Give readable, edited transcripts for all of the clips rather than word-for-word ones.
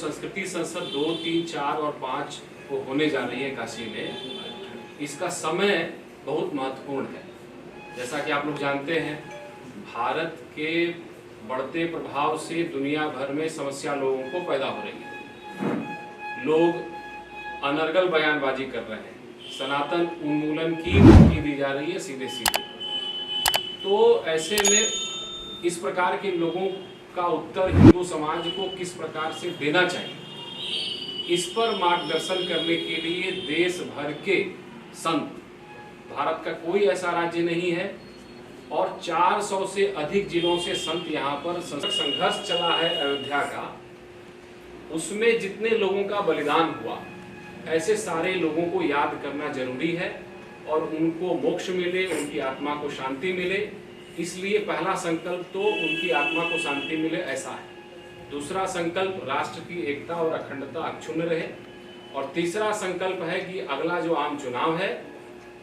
संस्कृति संसद 2, 3, 4 और 5 को होने जा रही है काशी में, इसका समय बहुत महत्वपूर्ण है। जैसा कि आप लोग जानते हैं, भारत के बढ़ते प्रभाव से दुनिया भर में समस्या लोगों को पैदा हो रही है। लोग अनर्गल बयानबाजी कर रहे हैं, सनातन उन्मूलन की धमकी दी जा रही है सीधे सीधे। तो ऐसे में इस प्रकार के लोगों का उत्तर हिंदू समाज को किस प्रकार से देना चाहिए, इस पर मार्गदर्शन करने के लिए देश भर के संत, भारत का कोई ऐसा राज्य नहीं है और 400 से अधिक जिलों से संत यहाँ पर संघर्ष चला है अयोध्या का, उसमें जितने लोगों का बलिदान हुआ, ऐसे सारे लोगों को याद करना जरूरी है और उनको मोक्ष मिले, उनकी आत्मा को शांति मिले। इसलिए पहला संकल्प तो उनकी आत्मा को शांति मिले ऐसा है। दूसरा संकल्प राष्ट्र की एकता और अखंडता अक्षुण्ण रहे। और तीसरा संकल्प है कि अगला जो आम चुनाव है,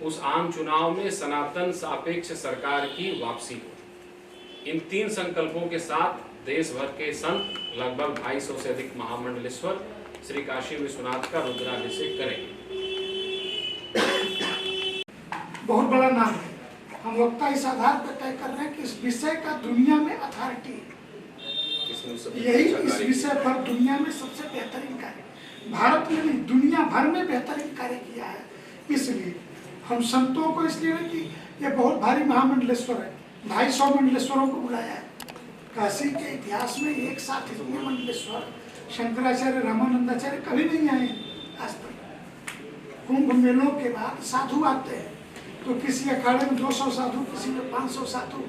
उस आम चुनाव में सनातन सापेक्ष सरकार की वापसी हो। इन 3 संकल्पों के साथ देश भर के संत, लगभग 250 से अधिक महामंडलेश्वर श्री काशी विश्वनाथ का रुद्राभिषेक करेंगे। बहुत बड़ा नाम है। हम वक्ता इस आधार पर तय कर रहे हैं कि इस विषय का दुनिया में अथॉरिटी है, यही इस विषय पर दुनिया में सबसे बेहतरीन कार्य, भारत में नहीं दुनिया भर में बेहतरीन कार्य किया है। इसलिए हम संतों को, इसलिए कि ये बहुत भारी महामंडलेश्वर है, 250 मंडलेश्वरों को बुलाया है। काशी के इतिहास में एक साथ इतने मंडलेश्वर शंकराचार्य, रामानंदाचार्य कभी नहीं आए आज तक। कुंभ मेलों के बाद साधु आते हैं, तो किसी अखाड़े में 200 साधु, किसी में 500 साधु।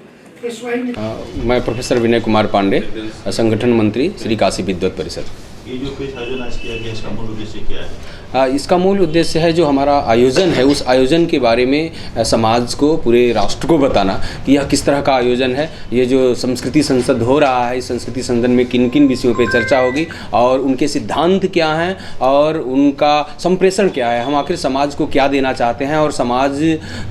मैं प्रोफेसर विनय कुमार पांडे, संगठन मंत्री श्री काशी विद्वत परिषद। ये जो कुछ आयोजन आज किया गया, इसका मूल उद्देश्य क्या है? इसका मूल उद्देश्य है जो हमारा आयोजन है, उस आयोजन के बारे में समाज को, पूरे राष्ट्र को बताना कि यह किस तरह का आयोजन है। ये जो संस्कृति संसद हो रहा है, इस संस्कृति संसद में किन किन विषयों पे चर्चा होगी और उनके सिद्धांत क्या हैं और उनका संप्रेषण क्या है, हम आखिर समाज को क्या देना चाहते हैं और समाज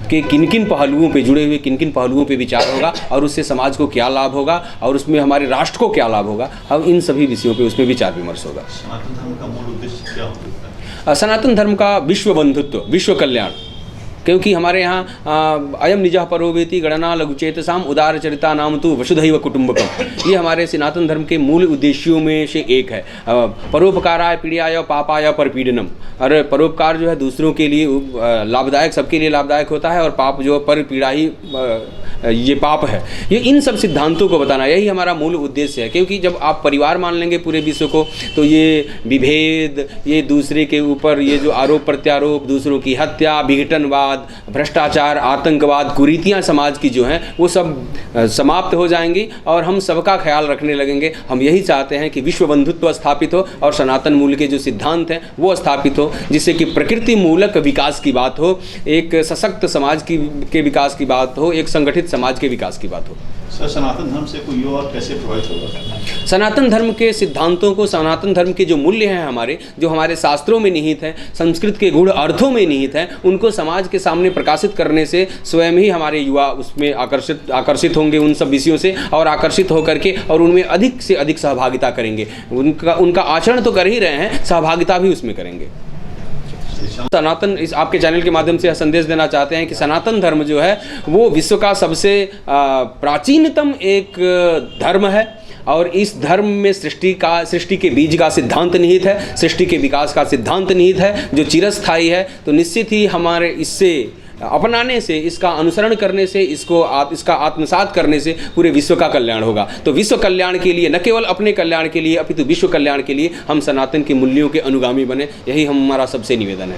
के किन किन पहलुओं पर जुड़े हुए किन किन पहलुओं पर विचार होगा और उससे समाज को क्या लाभ होगा और उसमें हमारे राष्ट्र को क्या लाभ होगा। अब इन सभी विषयों पर उसमें विचार विमर्श होगा। सनातन धर्म का मूल उद्देश्य क्या होता है? सनातन धर्म का विश्व बंधुत्व, विश्व कल्याण, क्योंकि हमारे यहाँ अयम निजः परोवेति गणना लघुचेतसाम उदार चरिता नाम तो वसुधैव कुटुंबकम, ये हमारे सनातन धर्म के मूल उद्देश्यों में से एक है। परोपकाराय पीड़ाय पापाय परपीडनम, और परोपकार जो है दूसरों के लिए लाभदायक, सबके लिए लाभदायक होता है, और पाप जो पर पीड़ा ही ये पाप है। ये इन सब सिद्धांतों को बताना, यही हमारा मूल उद्देश्य है। क्योंकि जब आप परिवार मान लेंगे पूरे विश्व को, तो ये विभेद, ये दूसरे के ऊपर ये जो आरोप प्रत्यारोप, दूसरों की हत्या, विघटनवाद, भ्रष्टाचार, आतंकवाद, कुरीतियां समाज की जो हैं वो सब समाप्त हो जाएंगी और हम सबका ख्याल रखने लगेंगे। हम यही चाहते हैं कि विश्व बंधुत्व स्थापित हो और सनातन मूल्य के जो सिद्धांत हैं वो स्थापित हो, जिससे कि प्रकृति मूलक विकास की बात हो, एक सशक्त समाज के विकास की बात हो, एक संगठित समाज के विकास की बात हो। सर, सनातन धर्म से कोई युवा कैसे प्रभावित होगा? सनातन धर्म के सिद्धांतों को, सनातन धर्म के जो मूल्य हैं हमारे, जो हमारे शास्त्रों में निहित हैं, संस्कृत के गूढ़ अर्थों में निहित हैं, उनको समाज के सामने प्रकाशित करने से स्वयं ही हमारे युवा उसमें आकर्षित होंगे उन सब विषयों से, और आकर्षित होकर के और उनमें अधिक से अधिक सहभागिता करेंगे। उनका आचरण तो कर ही रहे हैं, सहभागिता भी उसमें करेंगे। सनातन, इस आपके चैनल के माध्यम से यह संदेश देना चाहते हैं कि सनातन धर्म जो है वो विश्व का सबसे प्राचीनतम एक धर्म है और इस धर्म में सृष्टि के बीज का सिद्धांत निहित है, सृष्टि के विकास का सिद्धांत निहित है जो चिरस्थायी है। तो निश्चित ही हमारे इससे अपनाने से, इसका अनुसरण करने से, इसका आत्मसात करने से पूरे विश्व का कल्याण होगा। तो विश्व कल्याण के लिए, न केवल अपने कल्याण के लिए अपितु विश्व कल्याण के लिए हम सनातन के मूल्यों के अनुगामी बने, यही हमारा सबसे निवेदन है।